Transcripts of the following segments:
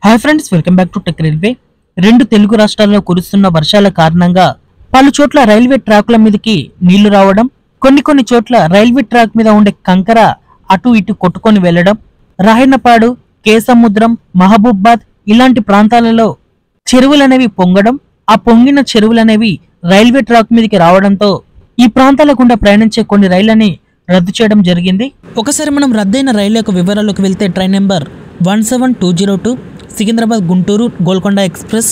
Hi friends, welcome back to tech railway. రెండు తెలుగు రాష్ట్రాల్లో కురుస్తున్న వర్షాల కారణంగా పలు చోట్ల రైల్వే ట్రాకుల మీదకి నీళ్లు రావడం, కొన్ని చోట్ల రైల్వే ట్రాక్ మీద ఉండే కంకర అటు ఇటు కొట్టుకొని వెళ్లడం, రాయనపాడు, కేసముద్రం, మహబూబాద్ ఇలాంటి ప్రాంతాలలో చెరువులనేవి పొంగడం, ఆ పొంగిన చెరువులనేవి రైల్వే ట్రాక్ మీదకి రావడంతో ఈ ప్రాంతాల గుండా ప్రయాణించే కొన్ని రైళ్లని రద్దు చేయడం జరిగింది. ఒకసారి మనం రద్దయిన రైలు యొక్క వివరాలకు వెళ్తే train number 17202 Secunderabad Guntur Golconda express,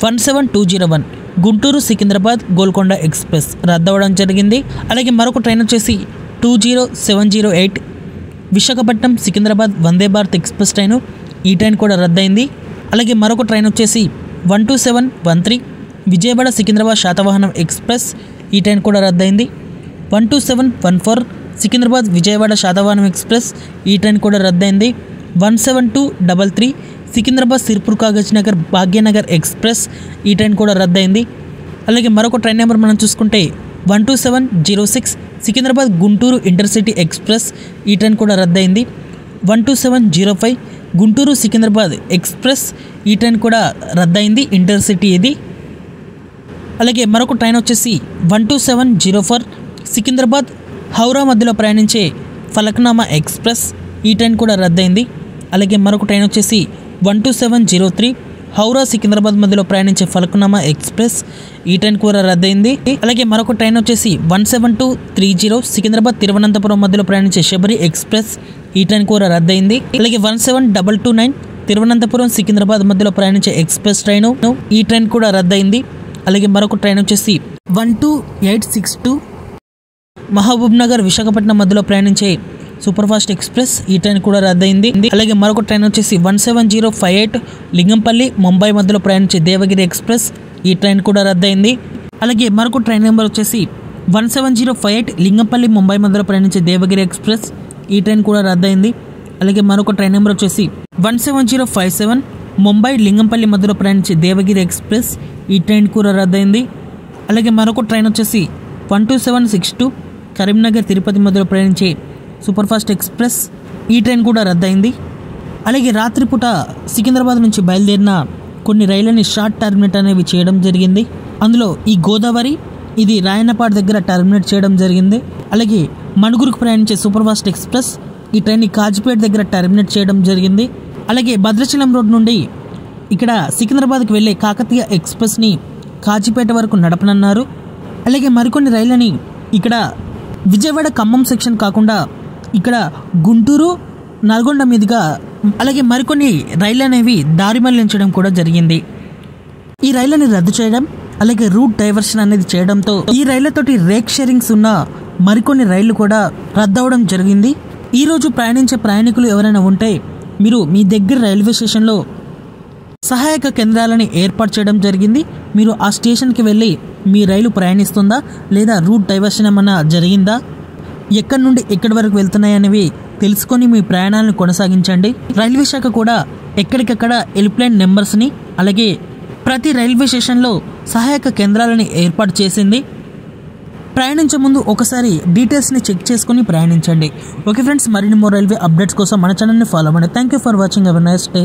17201 Guntur Secunderabad Golconda express రద్దవడం జరిగింది. అలాగే మరొక ట్రైన్ వచ్చేసి 20708 విశాఖపట్నం సికింద్రాబాద్ వందే భారత్ ఎక్స్ప్రెస్ ట్రైను, ఈ ట్రైన్ కూడా రద్దయింది. అలాగే మరొక ట్రైన్ వచ్చేసి 12713 విజయవాడ సికింద్రాబాద్ శాతవాహనం ఎక్స్ప్రెస్, ఈ ట్రైన్ కూడా రద్దయింది. 12714 సికింద్రాబాద్ విజయవాడ శాతవాహనం ఎక్స్ప్రెస్, ఈ ట్రైన్ కూడా రద్దయింది. 17233 సికింద్రాబాద్ సిర్పూర్ కాగజ్ నగర్ భాగ్యనగర్ ఎక్స్ప్రెస్, ఈ ట్రైన్ కూడా రద్దయింది. అలాగే మరొక ట్రైన్ నెంబర్ మనం చూసుకుంటే 12706 సికింద్రాబాద్ గుంటూరు ఇంటర్సిటీ ఎక్స్ప్రెస్, ఈ ట్రైన్ కూడా రద్దయింది. 12705 గుంటూరు సికింద్రాబాద్ ఎక్స్ప్రెస్, ఈ ట్రైన్ కూడా రద్దయింది, ఇంటర్సిటీ ఇది. అలాగే మరొక ట్రైన్ వచ్చేసి 12704 సికింద్రాబాద్ హౌరా మధ్యలో ప్రయాణించే ఫలక్నామా ఎక్స్ప్రెస్, ఈ ట్రైన్ కూడా రద్దయింది. అలాగే మరొక ట్రైన్ వచ్చేసి 12703 హౌరా సికింద్రాబాద్ మధ్యలో ప్రయాణించే ఫలక్నామా ఎక్స్ప్రెస్, ఈ ట్రైన్ కూడా రద్దయింది. అలాగే మరొక ట్రైన్ వచ్చేసి 17230 సికింద్రాబాద్ తిరువనంతపురం మధ్యలో ప్రయాణించే శబరి ఎక్స్ప్రెస్, ఈ ట్రైన్ కూడా రద్దయింది. అలాగే 17229 తిరువనంతపురం సికింద్రాబాద్ మధ్యలో ప్రయాణించే ఎక్స్ప్రెస్ ట్రైను, ఈ ట్రైన్ కూడా రద్దయింది. అలాగే మరొక ట్రైన్ వచ్చేసి 12862 మహబూబ్ నగర్ విశాఖపట్నం మధ్యలో ప్రయాణించే సూపర్ ఫాస్ట్ ఎక్స్ప్రెస్, ఈ ట్రైన్ కూడా రద్దయింది. అలాగే మరొక ట్రైన్ వచ్చేసి 17058 లింగంపల్లి ముంబై మధ్యలో ప్రయాణించే దేవగిరి ఎక్స్ప్రెస్, ఈ ట్రైన్ కూడా రద్దయింది. అలాగే మరొక ట్రైన్ నెంబర్ వచ్చేసి 17058 లింగంపల్లి ముంబై మధ్యలో ప్రయాణించే దేవగిరి ఎక్స్ప్రెస్, ఈ ట్రైన్ కూడా రద్దయింది. అలాగే మరొక ట్రైన్ నెంబర్ వచ్చేసి 17057 ముంబై లింగంపల్లి మధ్యలో ప్రయాణించే దేవగిరి ఎక్స్ప్రెస్, ఈ ట్రైన్ కూడా రద్దయింది. అలాగే మరొక ట్రైన్ వచ్చేసి 12762 కరీంనగర్ తిరుపతి మధ్యలో ప్రయాణించే సూపర్ ఫాస్ట్ ఎక్స్ప్రెస్, ఈ ట్రైన్ కూడా రద్దయింది. అలాగే రాత్రిపూట సికింద్రాబాద్ నుంచి బయలుదేరిన కొన్ని రైళ్ళని షార్ట్ టర్మినేట్ అనేవి చేయడం జరిగింది. అందులో ఈ గోదావరి ఇది రాయనపాడు దగ్గర టర్మినేట్ చేయడం జరిగింది. అలాగే మణుగురుకు ప్రయాణించే సూపర్ ఫాస్ట్ ఎక్స్ప్రెస్, ఈ ట్రైన్ని కాజిపేట దగ్గర టర్మినేట్ చేయడం జరిగింది. అలాగే భద్రాచలం రోడ్ నుండి ఇక్కడ సికింద్రాబాద్కి వెళ్ళే కాకతీయ ఎక్స్ప్రెస్ని కాజిపేట వరకు నడపనన్నారు. అలాగే మరికొన్ని రైళ్ళని ఇక్కడ విజయవాడ ఖమ్మం సెక్షన్ కాకుండా ఇక్కడ గుంటూరు నల్గొండ మీదుగా అలాగే మరికొన్ని రైళ్ళు అనేవి దారి మళ్లించడం కూడా జరిగింది. ఈ రైళ్ళని రద్దు చేయడం అలాగే రూట్ డైవర్షన్ అనేది చేయడంతో ఈ రైళ్లతోటి రేక్ షేరింగ్స్ ఉన్న మరికొన్ని రైళ్లు కూడా రద్దవడం జరిగింది. ఈరోజు ప్రయాణించే ప్రయాణికులు ఎవరైనా ఉంటే మీరు మీ దగ్గర రైల్వే స్టేషన్లో సహాయక కేంద్రాలని ఏర్పాటు చేయడం జరిగింది. మీరు ఆ స్టేషన్కి వెళ్ళి మీ రైలు ప్రయాణిస్తుందా లేదా రూట్ డైవర్షన్ ఏమన్నా జరిగిందా, ఎక్కడి నుండి ఎక్కడి వరకు వెళ్తున్నాయనేవి తెలుసుకొని మీ ప్రయాణాలను కొనసాగించండి. రైల్వే శాఖ కూడా ఎక్కడికక్కడ హెల్ప్లైన్ నెంబర్స్ని అలాగే ప్రతి రైల్వే స్టేషన్లో సహాయక కేంద్రాలని ఏర్పాటు చేసింది. ప్రయాణించే ముందు ఒకసారి డీటెయిల్స్ని చెక్ చేసుకుని ప్రయాణించండి. ఓకే ఫ్రెండ్స్, మరిన్ని మోర్ రైల్వే అప్డేట్స్ కోసం మన ఛానల్ని ఫాలో అవ్వండి. Thank you for watching. Have a nice day.